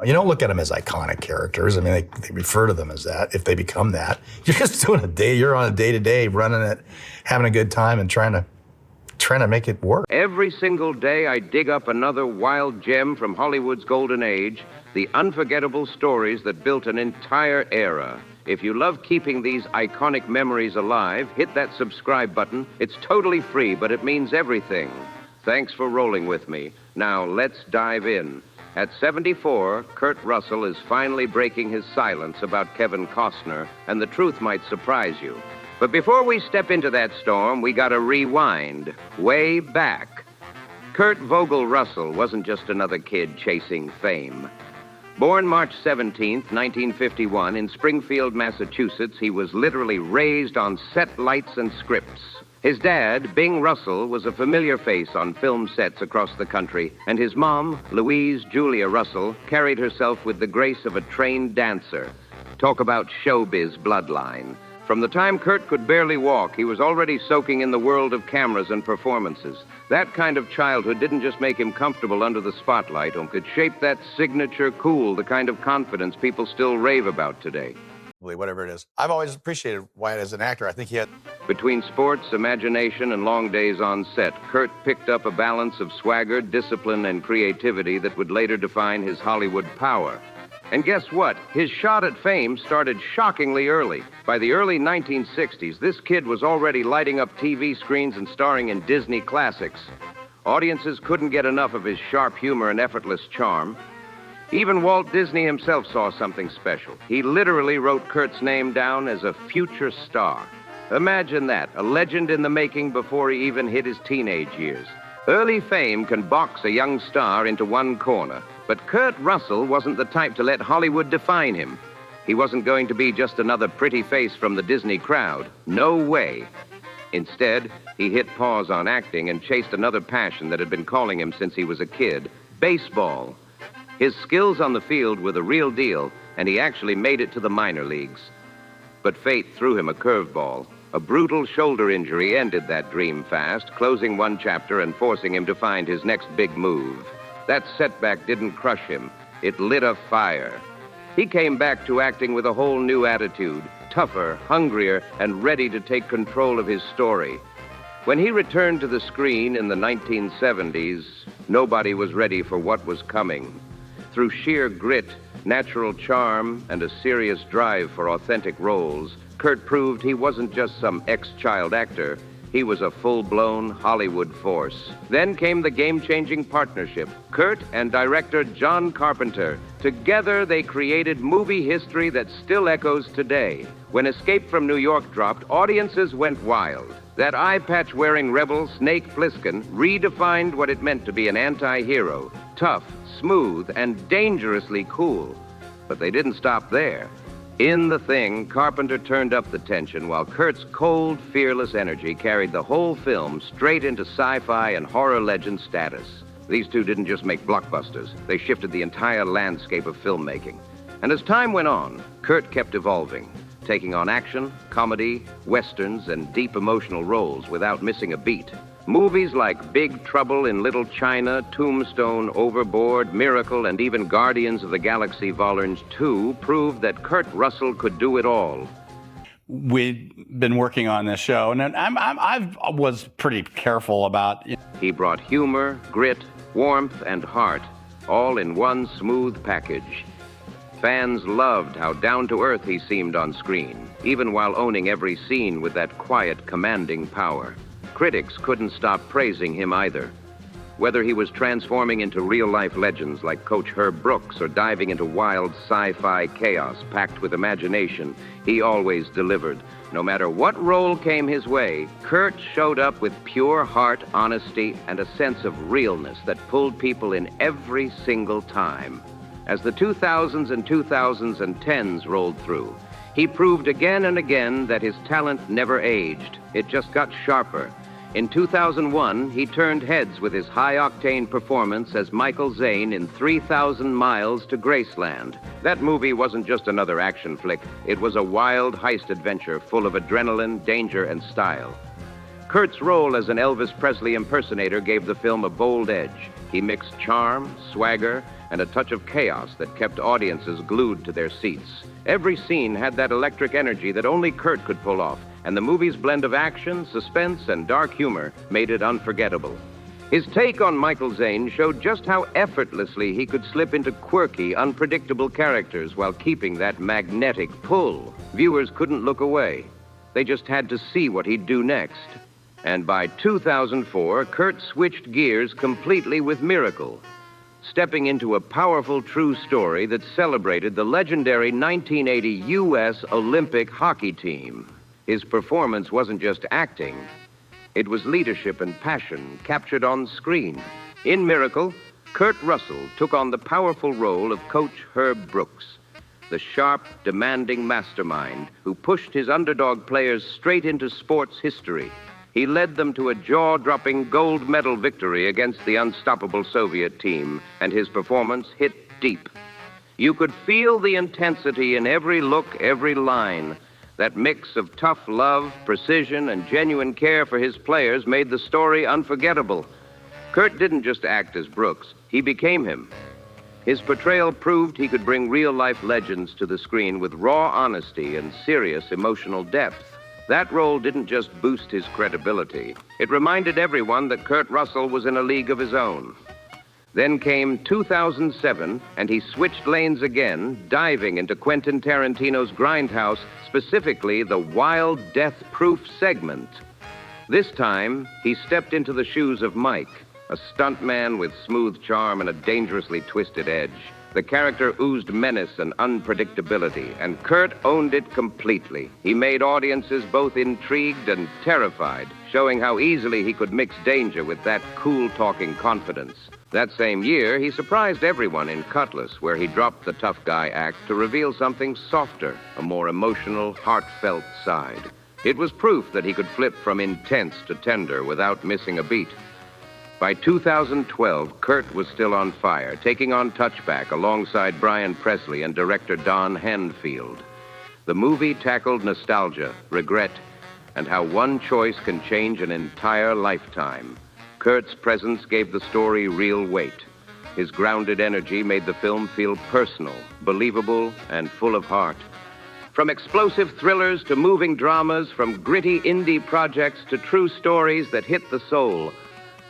You don't look at them as iconic characters. I mean, they refer to them as that if they become that. You're just doing you're on a day-to-day, running it, having a good time and trying to make it work. Every single day I dig up another wild gem from Hollywood's golden age, the unforgettable stories that built an entire era. If you love keeping these iconic memories alive, hit that subscribe button. It's totally free, but it means everything. Thanks for rolling with me. Now let's dive in. At 74, Kurt Russell is finally breaking his silence about Kevin Costner, and the truth might surprise you. But before we step into that storm, we gotta rewind, way back. Kurt Vogel Russell wasn't just another kid chasing fame. Born March 17th, 1951, in Springfield, Massachusetts, he was literally raised on set lights and scripts. His dad, Bing Russell, was a familiar face on film sets across the country, and his mom, Louise Julia Russell, carried herself with the grace of a trained dancer. Talk about showbiz bloodline. From the time Kurt could barely walk, he was already soaking in the world of cameras and performances. That kind of childhood didn't just make him comfortable under the spotlight, or could shape that signature cool, the kind of confidence people still rave about today. Whatever it is. I've always appreciated Wyatt as an actor. I think he had... Between sports, imagination, and long days on set, Kurt picked up a balance of swagger, discipline, and creativity that would later define his Hollywood power. And guess what? His shot at fame started shockingly early. By the early 1960s, this kid was already lighting up TV screens and starring in Disney classics. Audiences couldn't get enough of his sharp humor and effortless charm. Even Walt Disney himself saw something special. He literally wrote Kurt's name down as a future star. Imagine that, a legend in the making before he even hit his teenage years. Early fame can box a young star into one corner, but Kurt Russell wasn't the type to let Hollywood define him. He wasn't going to be just another pretty face from the Disney crowd. No way. Instead, he hit pause on acting and chased another passion that had been calling him since he was a kid, baseball. His skills on the field were the real deal, and he actually made it to the minor leagues. But fate threw him a curveball. A brutal shoulder injury ended that dream fast, closing one chapter and forcing him to find his next big move. That setback didn't crush him. It lit a fire. He came back to acting with a whole new attitude, tougher, hungrier, and ready to take control of his story. When he returned to the screen in the 1970s, nobody was ready for what was coming. Through sheer grit, natural charm, and a serious drive for authentic roles, Kurt proved he wasn't just some ex-child actor. He was a full-blown Hollywood force. Then came the game-changing partnership, Kurt and director John Carpenter. Together, they created movie history that still echoes today. When Escape from New York dropped, audiences went wild. That eye-patch-wearing rebel, Snake Plissken, redefined what it meant to be an anti-hero. Tough, smooth, and dangerously cool. But they didn't stop there. In The Thing, Carpenter turned up the tension while Kurt's cold, fearless energy carried the whole film straight into sci-fi and horror legend status. These two didn't just make blockbusters. They shifted the entire landscape of filmmaking. And as time went on, Kurt kept evolving, taking on action, comedy, westerns, and deep emotional roles without missing a beat. Movies like Big Trouble in Little China, Tombstone, Overboard, Miracle, and even Guardians of the Galaxy Volumes 2 proved that Kurt Russell could do it all. We'd been working on this show, and I was pretty careful about... He brought humor, grit, warmth, and heart, all in one smooth package. Fans loved how down-to-earth he seemed on screen, even while owning every scene with that quiet, commanding power. Critics couldn't stop praising him either. Whether he was transforming into real-life legends like Coach Herb Brooks or diving into wild sci-fi chaos packed with imagination, he always delivered. No matter what role came his way, Kurt showed up with pure heart, honesty, and a sense of realness that pulled people in every single time. As the 2000s and 2010s rolled through, he proved again and again that his talent never aged. It just got sharper. In 2001, he turned heads with his high-octane performance as Michael Zane in 3,000 Miles to Graceland. That movie wasn't just another action flick. It was a wild heist adventure full of adrenaline, danger, and style. Kurt's role as an Elvis Presley impersonator gave the film a bold edge. He mixed charm, swagger, and a touch of chaos that kept audiences glued to their seats. Every scene had that electric energy that only Kurt could pull off, and the movie's blend of action, suspense, and dark humor made it unforgettable. His take on Michael Zane showed just how effortlessly he could slip into quirky, unpredictable characters while keeping that magnetic pull. Viewers couldn't look away. They just had to see what he'd do next. And by 2004, Kurt switched gears completely with Miracle, stepping into a powerful true story that celebrated the legendary 1980 U.S. Olympic hockey team. His performance wasn't just acting. It was leadership and passion captured on screen. In Miracle, Kurt Russell took on the powerful role of Coach Herb Brooks, the sharp, demanding mastermind who pushed his underdog players straight into sports history. He led them to a jaw-dropping gold medal victory against the unstoppable Soviet team, and his performance hit deep. You could feel the intensity in every look, every line. That mix of tough love, precision, and genuine care for his players made the story unforgettable. Kurt didn't just act as Brooks, he became him. His portrayal proved he could bring real-life legends to the screen with raw honesty and serious emotional depth. That role didn't just boost his credibility. It reminded everyone that Kurt Russell was in a league of his own. Then came 2007, and he switched lanes again, diving into Quentin Tarantino's Grindhouse, specifically the wild, death-proof segment. This time, he stepped into the shoes of Mike, a stuntman with smooth charm and a dangerously twisted edge. The character oozed menace and unpredictability, and Kurt owned it completely. He made audiences both intrigued and terrified, showing how easily he could mix danger with that cool-talking confidence. That same year, he surprised everyone in Cutlass, where he dropped the tough guy act to reveal something softer, a more emotional, heartfelt side. It was proof that he could flip from intense to tender without missing a beat. By 2012, Kurt was still on fire, taking on Touchback alongside Brian Presley and director Don Handfield. The movie tackled nostalgia, regret, and how one choice can change an entire lifetime. Kurt's presence gave the story real weight. His grounded energy made the film feel personal, believable, and full of heart. From explosive thrillers to moving dramas, from gritty indie projects to true stories that hit the soul,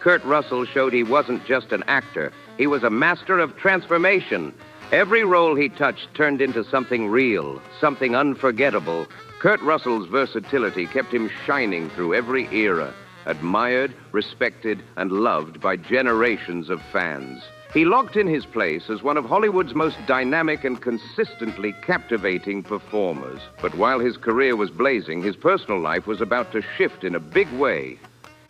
Kurt Russell showed he wasn't just an actor. He was a master of transformation. Every role he touched turned into something real, something unforgettable. Kurt Russell's versatility kept him shining through every era, admired, respected, and loved by generations of fans. He locked in his place as one of Hollywood's most dynamic and consistently captivating performers. But while his career was blazing, his personal life was about to shift in a big way.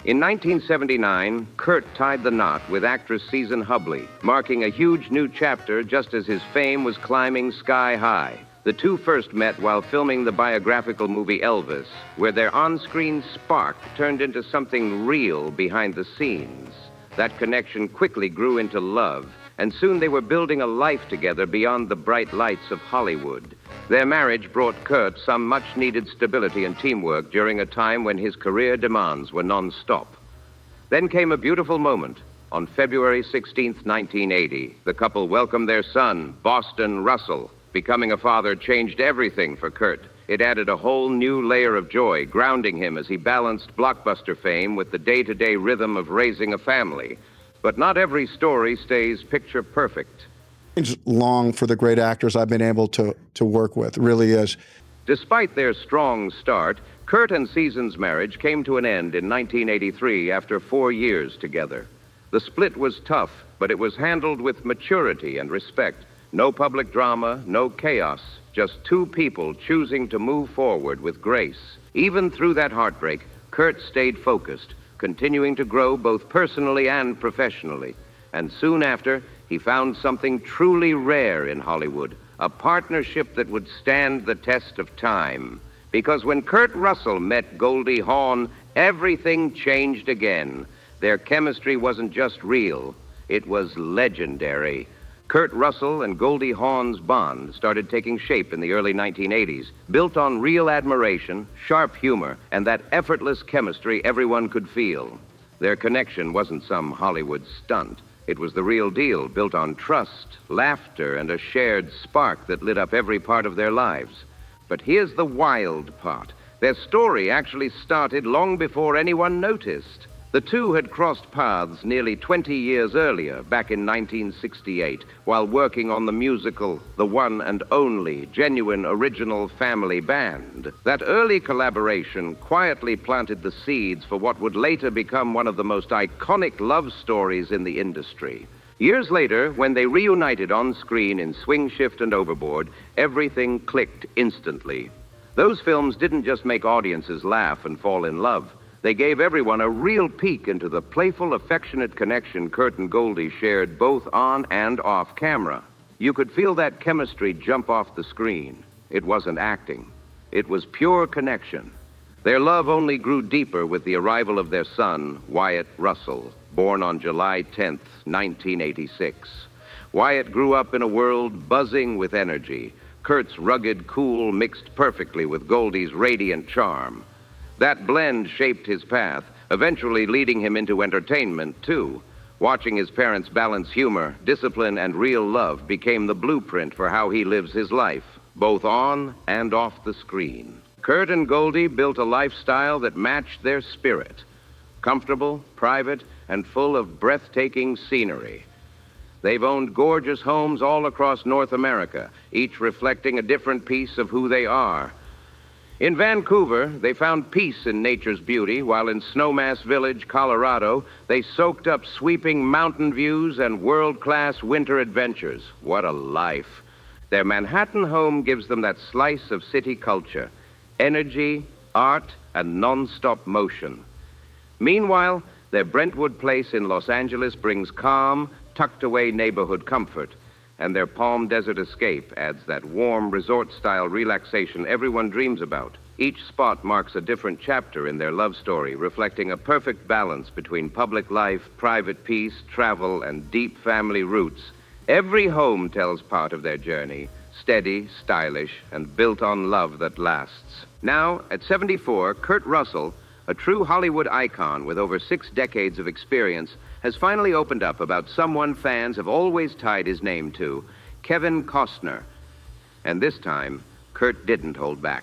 In 1979, Kurt tied the knot with actress Susan Hubley, marking a huge new chapter just as his fame was climbing sky high. The two first met while filming the biographical movie Elvis, where their on-screen spark turned into something real behind the scenes. That connection quickly grew into love, and soon they were building a life together beyond the bright lights of Hollywood. Their marriage brought Kurt some much-needed stability and teamwork during a time when his career demands were non-stop. Then came a beautiful moment. On February 16, 1980, the couple welcomed their son, Boston Russell. Becoming a father changed everything for Kurt. It added a whole new layer of joy, grounding him as he balanced blockbuster fame with the day-to-day rhythm of raising a family. But not every story stays picture perfect. It's long for the great actors I've been able to work with. It really is. Despite their strong start, Kurt and Susan's marriage came to an end in 1983 after 4 years together. The split was tough, but it was handled with maturity and respect. No public drama, no chaos, just two people choosing to move forward with grace. Even through that heartbreak, Kurt stayed focused, continuing to grow both personally and professionally. And soon after, he found something truly rare in Hollywood, a partnership that would stand the test of time. Because when Kurt Russell met Goldie Hawn, everything changed again. Their chemistry wasn't just real, it was legendary. Kurt Russell and Goldie Hawn's bond started taking shape in the early 1980s, built on real admiration, sharp humor, and that effortless chemistry everyone could feel. Their connection wasn't some Hollywood stunt. It was the real deal, built on trust, laughter, and a shared spark that lit up every part of their lives. But here's the wild part. Their story actually started long before anyone noticed. The two had crossed paths nearly 20 years earlier, back in 1968, while working on the musical The One and Only Genuine Original Family Band. That early collaboration quietly planted the seeds for what would later become one of the most iconic love stories in the industry. Years later, when they reunited on screen in Swing Shift and Overboard, everything clicked instantly. Those films didn't just make audiences laugh and fall in love. They gave everyone a real peek into the playful, affectionate connection Kurt and Goldie shared both on and off camera. You could feel that chemistry jump off the screen. It wasn't acting. It was pure connection. Their love only grew deeper with the arrival of their son, Wyatt Russell, born on July 10th, 1986. Wyatt grew up in a world buzzing with energy. Kurt's rugged cool mixed perfectly with Goldie's radiant charm. That blend shaped his path, eventually leading him into entertainment, too. Watching his parents balance humor, discipline, and real love became the blueprint for how he lives his life, both on and off the screen. Kurt and Goldie built a lifestyle that matched their spirit. Comfortable, private, and full of breathtaking scenery. They've owned gorgeous homes all across North America, each reflecting a different piece of who they are. In Vancouver, they found peace in nature's beauty, while in Snowmass Village, Colorado, they soaked up sweeping mountain views and world-class winter adventures. What a life. Their Manhattan home gives them that slice of city culture, energy, art, and non-stop motion. Meanwhile, their Brentwood place in Los Angeles brings calm, tucked-away neighborhood comfort. And their Palm Desert escape adds that warm, resort-style relaxation everyone dreams about. Each spot marks a different chapter in their love story, reflecting a perfect balance between public life, private peace, travel, and deep family roots. Every home tells part of their journey, steady, stylish, and built on love that lasts. Now, at 74, Kurt Russell, a true Hollywood icon with over 6 decades of experience, has finally opened up about someone fans have always tied his name to, Kevin Costner. And this time, Kurt didn't hold back.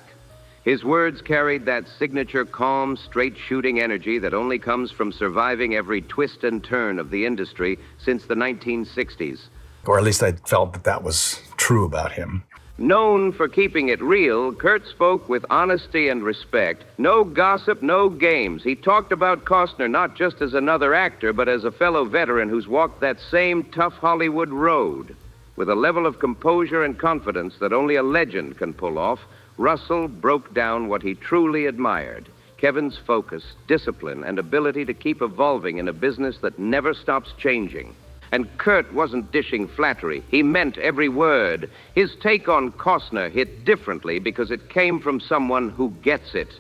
His words carried that signature calm, straight-shooting energy that only comes from surviving every twist and turn of the industry since the 1960s. Or at least I felt that that was true about him. Known for keeping it real, Kurt spoke with honesty and respect. No gossip, no games. He talked about Costner not just as another actor, but as a fellow veteran who's walked that same tough Hollywood road. With a level of composure and confidence that only a legend can pull off, Russell broke down what he truly admired: Kevin's focus, discipline, and ability to keep evolving in a business that never stops changing. And Kurt wasn't dishing flattery. He meant every word. His take on Costner hit differently because it came from someone who gets it.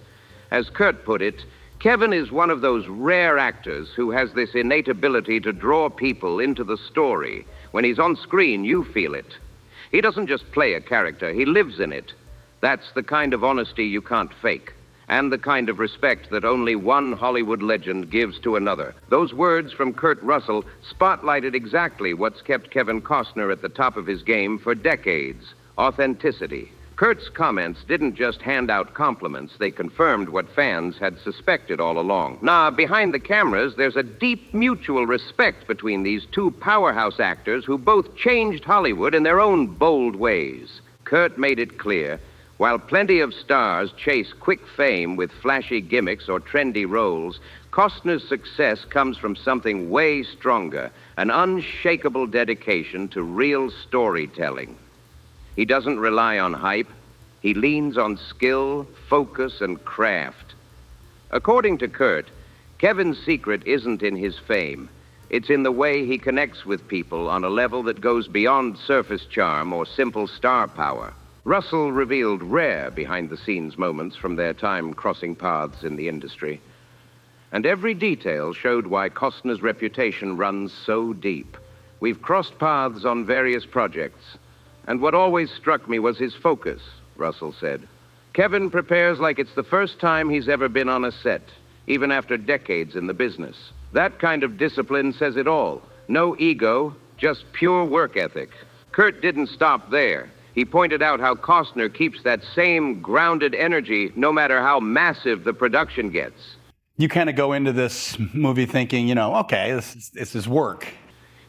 As Kurt put it, Kevin is one of those rare actors who has this innate ability to draw people into the story. When he's on screen, you feel it. He doesn't just play a character, he lives in it. That's the kind of honesty you can't fake, and the kind of respect that only one Hollywood legend gives to another. Those words from Kurt Russell spotlighted exactly what's kept Kevin Costner at the top of his game for decades: authenticity. Kurt's comments didn't just hand out compliments, they confirmed what fans had suspected all along. Now, behind the cameras, there's a deep mutual respect between these two powerhouse actors who both changed Hollywood in their own bold ways. Kurt made it clear, while plenty of stars chase quick fame with flashy gimmicks or trendy roles, Costner's success comes from something way stronger: an unshakable dedication to real storytelling. He doesn't rely on hype. He leans on skill, focus, and craft. According to Kurt, Kevin's secret isn't in his fame. It's in the way he connects with people on a level that goes beyond surface charm or simple star power. Russell revealed rare behind-the-scenes moments from their time crossing paths in the industry. And every detail showed why Costner's reputation runs so deep. We've crossed paths on various projects. And what always struck me was his focus, Russell said. Kevin prepares like it's the first time he's ever been on a set, even after decades in the business. That kind of discipline says it all. No ego, just pure work ethic. Kurt didn't stop there. He pointed out how Costner keeps that same grounded energy no matter how massive the production gets. You kind of go into this movie thinking, okay, this is work.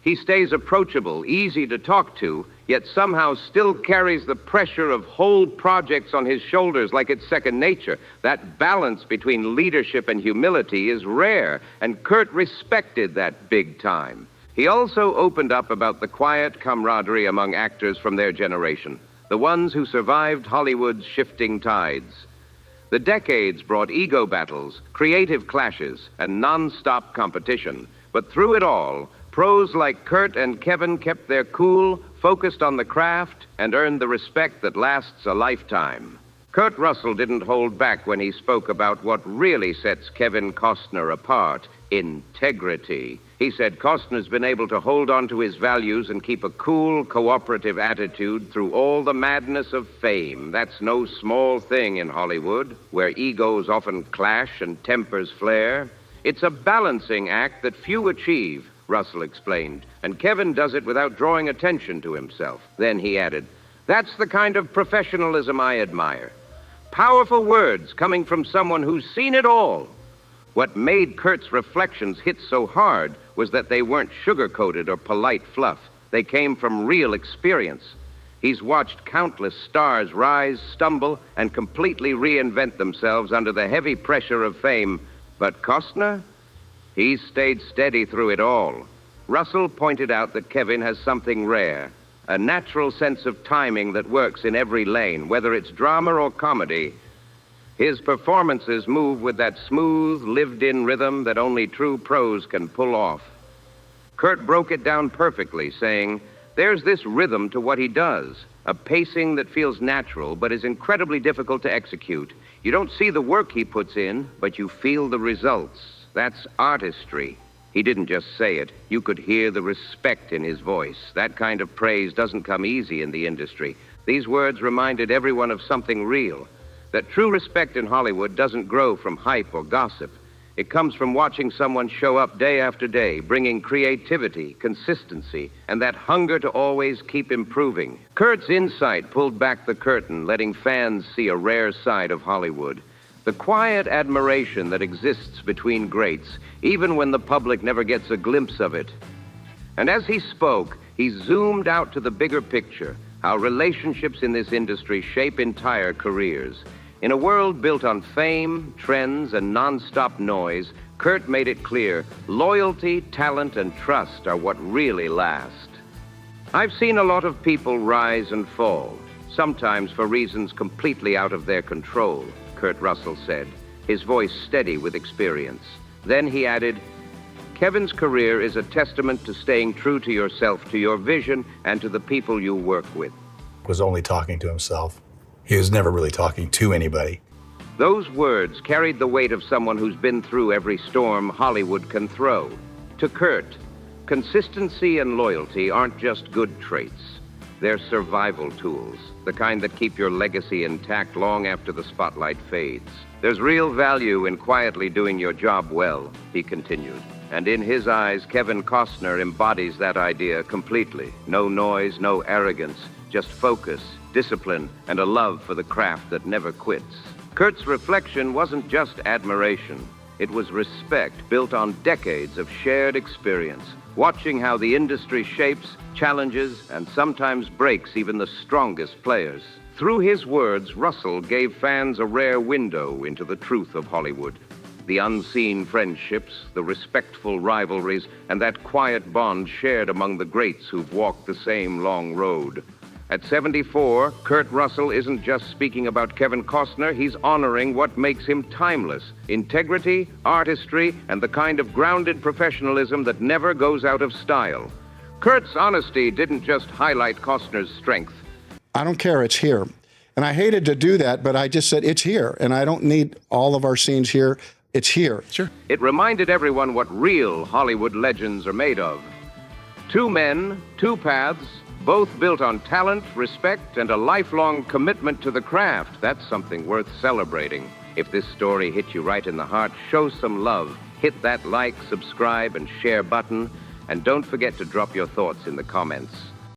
He stays approachable, easy to talk to, yet somehow still carries the pressure of whole projects on his shoulders like it's second nature. That balance between leadership and humility is rare, and Kurt respected that big time. He also opened up about the quiet camaraderie among actors from their generation, the ones who survived Hollywood's shifting tides. The decades brought ego battles, creative clashes, and non-stop competition. But through it all, pros like Kurt and Kevin kept their cool, focused on the craft, and earned the respect that lasts a lifetime. Kurt Russell didn't hold back when he spoke about what really sets Kevin Costner apart: integrity. He said Costner's been able to hold on to his values and keep a cool, cooperative attitude through all the madness of fame. That's no small thing in Hollywood, where egos often clash and tempers flare. It's a balancing act that few achieve, Russell explained, and Kevin does it without drawing attention to himself. Then he added, "That's the kind of professionalism I admire. Powerful words coming from someone who's seen it all." What made Kurt's reflections hit so hard was that they weren't sugar-coated or polite fluff. They came from real experience. He's watched countless stars rise, stumble, and completely reinvent themselves under the heavy pressure of fame. But Costner? He's stayed steady through it all. Russell pointed out that Kevin has something rare, a natural sense of timing that works in every lane, whether it's drama or comedy. His performances move with that smooth, lived-in rhythm that only true pros can pull off. Kurt broke it down perfectly, saying, "There's this rhythm to what he does, a pacing that feels natural but is incredibly difficult to execute. You don't see the work he puts in, but you feel the results. That's artistry." He didn't just say it. You could hear the respect in his voice. That kind of praise doesn't come easy in the industry. These words reminded everyone of something real, that true respect in Hollywood doesn't grow from hype or gossip. It comes from watching someone show up day after day, bringing creativity, consistency, and that hunger to always keep improving. Kurt's insight pulled back the curtain, letting fans see a rare side of Hollywood. The quiet admiration that exists between greats, even when the public never gets a glimpse of it. And as he spoke, he zoomed out to the bigger picture, how relationships in this industry shape entire careers. In a world built on fame, trends, and non-stop noise, Kurt made it clear, loyalty, talent, and trust are what really last. I've seen a lot of people rise and fall, sometimes for reasons completely out of their control, Kurt Russell said, his voice steady with experience. Then he added, "Kevin's career is a testament to staying true to yourself, to your vision, and to the people you work with." Was only talking to himself. He was never really talking to anybody. Those words carried the weight of someone who's been through every storm Hollywood can throw. To Kurt, consistency and loyalty aren't just good traits. They're survival tools, the kind that keep your legacy intact long after the spotlight fades. There's real value in quietly doing your job well, he continued. And in his eyes, Kevin Costner embodies that idea completely. No noise, no arrogance, just focus, discipline, and a love for the craft that never quits. Kurt's reflection wasn't just admiration. It was respect built on decades of shared experience, watching how the industry shapes, challenges, and sometimes breaks even the strongest players. Through his words, Russell gave fans a rare window into the truth of Hollywood. The unseen friendships, the respectful rivalries, and that quiet bond shared among the greats who've walked the same long road. At 74, Kurt Russell isn't just speaking about Kevin Costner, he's honoring what makes him timeless: integrity, artistry, and the kind of grounded professionalism that never goes out of style. Kurt's honesty didn't just highlight Costner's strength. I don't care, it's here. And I hated to do that, but I just said, it's here. And I don't need all of our scenes here. It's here. Sure. It reminded everyone what real Hollywood legends are made of. Two men, two paths, both built on talent, respect, and a lifelong commitment to the craft. That's something worth celebrating. If this story hit you right in the heart, show some love. Hit that like, subscribe, and share button. And don't forget to drop your thoughts in the comments.